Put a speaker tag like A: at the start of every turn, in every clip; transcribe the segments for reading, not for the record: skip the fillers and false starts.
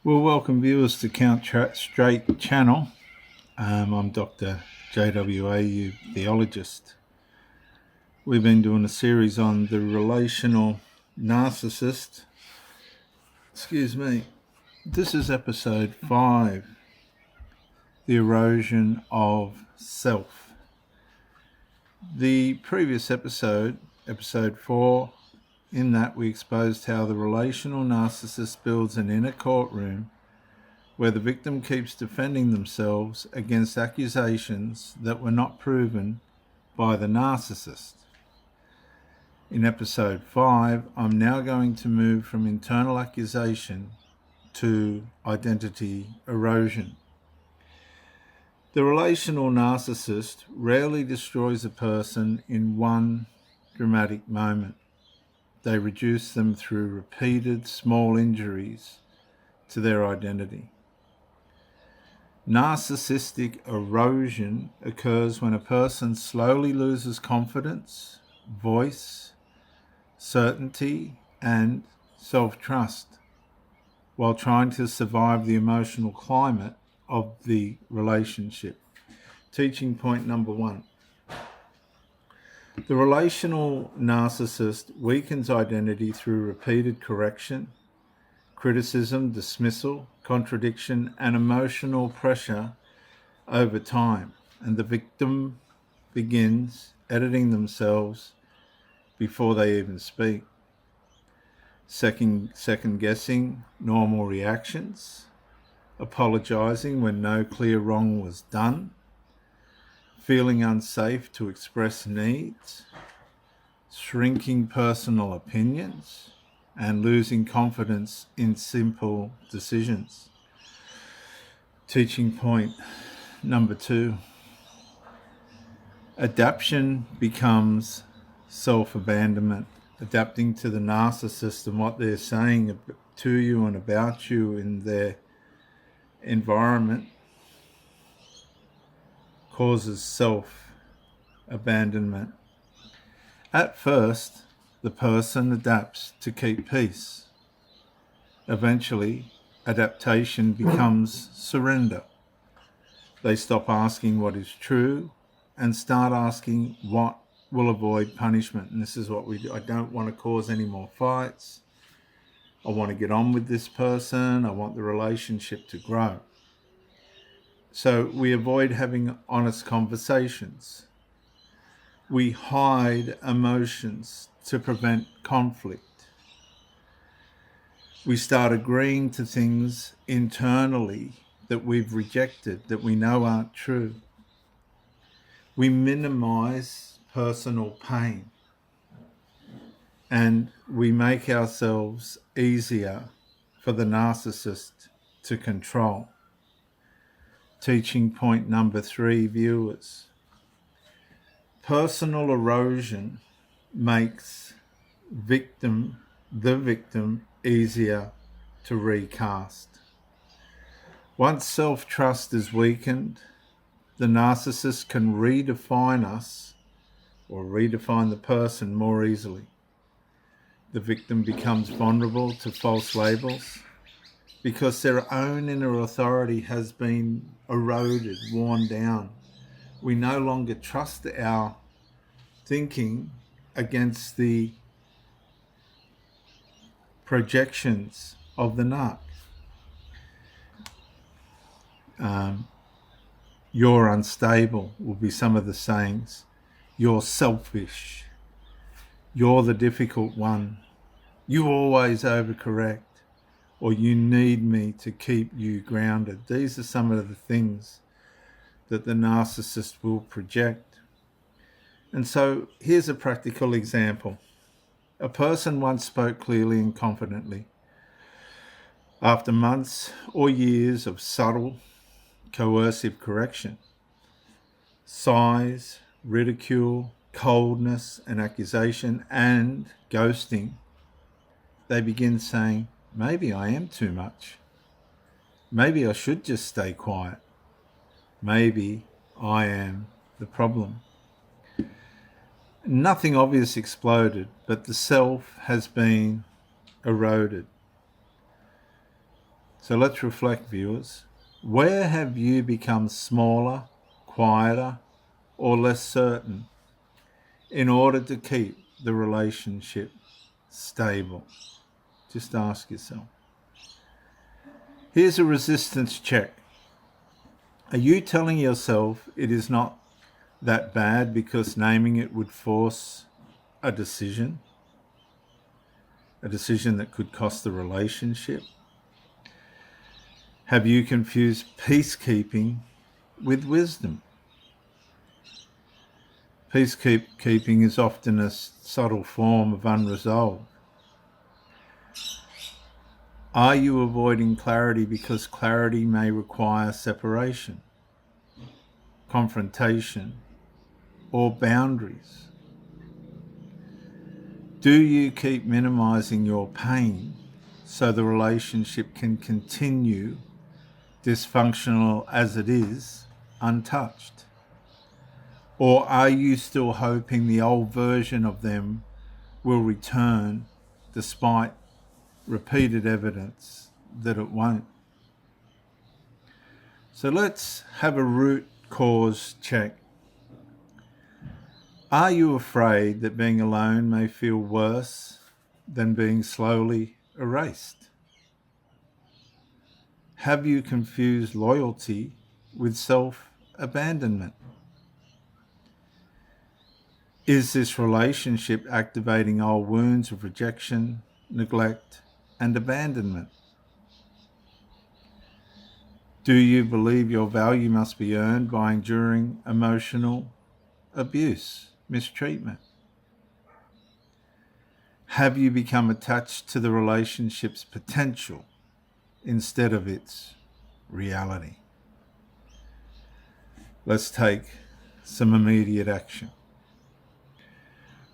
A: Well, welcome viewers to Count Straight channel. I'm Dr. JWAU, theologist. We've been doing a series on the relational narcissist. Excuse me. This is episode 5, the erosion of self. The previous episode 4, in that we exposed how the relational narcissist builds an inner courtroom where the victim keeps defending themselves against accusations that were not proven by the narcissist. In episode 5, I'm now going to move from internal accusation to identity erosion. The relational narcissist rarely destroys a person in one dramatic moment. They reduce them through repeated small injuries to their identity. Narcissistic erosion occurs when a person slowly loses confidence, voice, certainty, and self-trust while trying to survive the emotional climate of the relationship. Teaching point number 1. The relational narcissist weakens identity through repeated correction, criticism, dismissal, contradiction, and emotional pressure over time, and the victim begins editing themselves before they even speak. Second guessing normal reactions, apologizing when no clear wrong was done, feeling unsafe to express needs, shrinking personal opinions, and losing confidence in simple decisions. Teaching point number 2. Adaptation becomes self-abandonment, adapting to the narcissist and what they're saying to you and about you in their environment causes self-abandonment. At first, the person adapts to keep peace. Eventually, adaptation becomes surrender. They stop asking what is true and start asking what will avoid punishment. And this is what we do. I don't want to cause any more fights. I want to get on with this person. I want the relationship to grow. So we avoid having honest conversations. We hide emotions to prevent conflict. We start agreeing to things internally that we've rejected, that we know aren't true. We minimize personal pain, and we make ourselves easier for the narcissist to control. Teaching point number 3, viewers. Personal erosion makes the victim easier to recast. Once self-trust is weakened, the narcissist can redefine us or redefine the person more easily. The victim becomes vulnerable to false labels because their own inner authority has been eroded, worn down. We no longer trust our thinking against the projections of the narc. You're unstable will be some of the sayings. You're selfish. You're the difficult one. You always overcorrect. Or you need me to keep you grounded. These are some of the things that the narcissist will project. And so here's a practical example. A person once spoke clearly and confidently. After months or years of subtle, coercive correction, sighs, ridicule, coldness and accusation and ghosting, they begin saying, maybe I am too much. Maybe I should just stay quiet. Maybe I am the problem. Nothing obvious exploded, but the self has been eroded. So let's reflect, viewers. Where have you become smaller, quieter, or less certain in order to keep the relationship stable? Just ask yourself. Here's a resistance check. Are you telling yourself it is not that bad because naming it would force a decision that could cost the relationship? Have you confused peacekeeping with wisdom? Peacekeeping is often a subtle form of unresolved. Are you avoiding clarity because clarity may require separation, confrontation, or boundaries? Do you keep minimizing your pain so the relationship can continue dysfunctional as it is, untouched? Or are you still hoping the old version of them will return despite repeated evidence that it won't? So let's have a root cause check. Are you afraid that being alone may feel worse than being slowly erased? Have you confused loyalty with self-abandonment? Is this relationship activating old wounds of rejection, neglect, and abandonment? Do you believe your value must be earned by enduring emotional abuse, mistreatment? Have you become attached to the relationship's potential instead of its reality? Let's take some immediate action.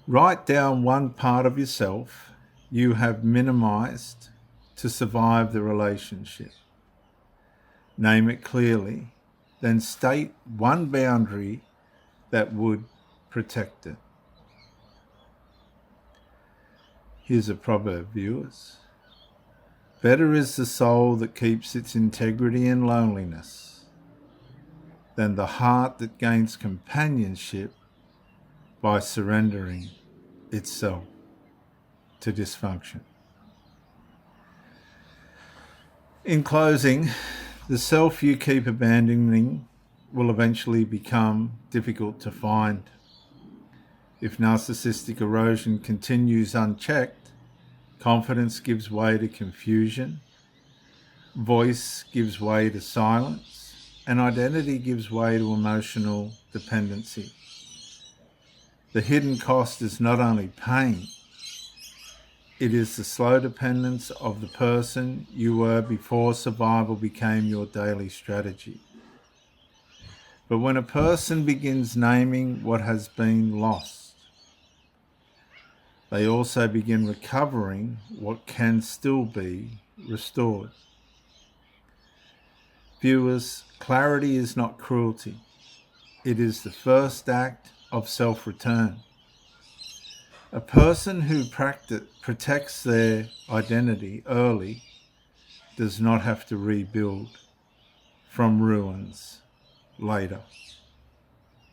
A: Write down one part of yourself you have minimized to survive the relationship. Name it clearly, then state one boundary that would protect it. Here's a proverb, viewers. Better is the soul that keeps its integrity in loneliness than the heart that gains companionship by surrendering itself to dysfunction. In closing, the self you keep abandoning will eventually become difficult to find. If narcissistic erosion continues unchecked, confidence gives way to confusion, voice gives way to silence, and identity gives way to emotional dependency. The hidden cost is not only pain, it is the slow dependence of the person you were before survival became your daily strategy. But when a person begins naming what has been lost, they also begin recovering what can still be restored. Viewers, clarity is not cruelty. It is the first act of self-return. A person who protects their identity early does not have to rebuild from ruins later.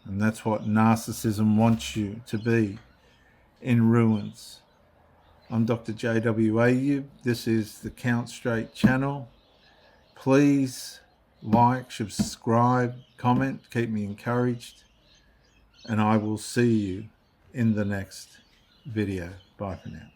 A: And that's what narcissism wants you to be, in ruins. I'm Dr. J.W. Ayub. This is the Count Straight channel. Please like, subscribe, comment, keep me encouraged, and I will see you in the next video. Bye for now.